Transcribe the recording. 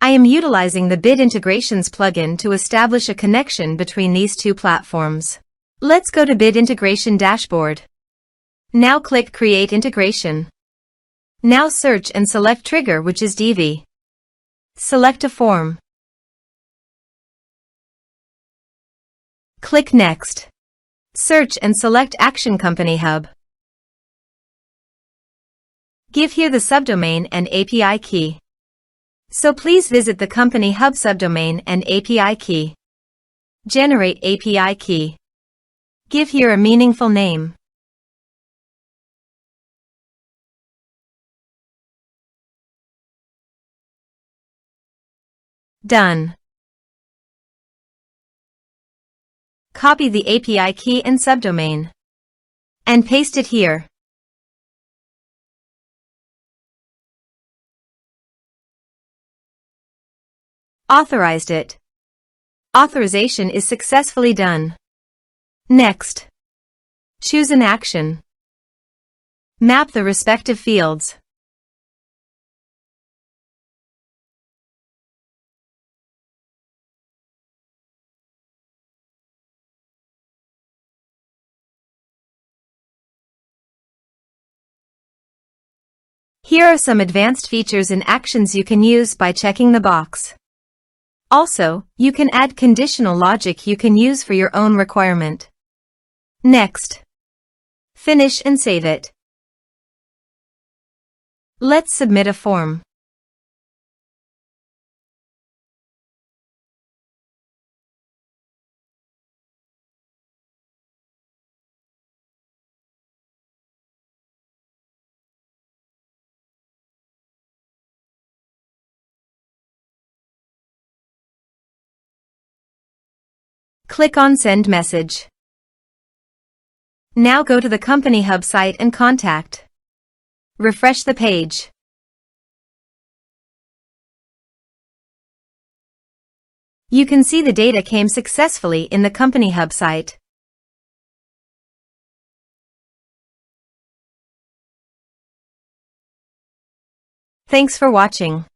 I am utilizing the Bit Integrations plugin to establish a connection between these two platforms. Let's go to Bit Integration Dashboard. Now click Create Integration. Now search and select Trigger, which is Divi. Select a form. Click Next. Search and select Action CompanyHub. Give here the subdomain and API key. So please visit the CompanyHub subdomain and API key. Generate API key. Give here a meaningful name. Done. Copy the API key and subdomain. And paste it here. Authorized it. Authorization is successfully done. Next. Choose an action. Map the respective fields. Here are some advanced features and actions you can use by checking the box. Also, you can add conditional logic you can use for your own requirement. Next. Finish and save it. Let's submit a form. Click on Send Message. Now go to the CompanyHub site and contact. Refresh the page. You can see the data came successfully in the CompanyHub site. Thanks for watching.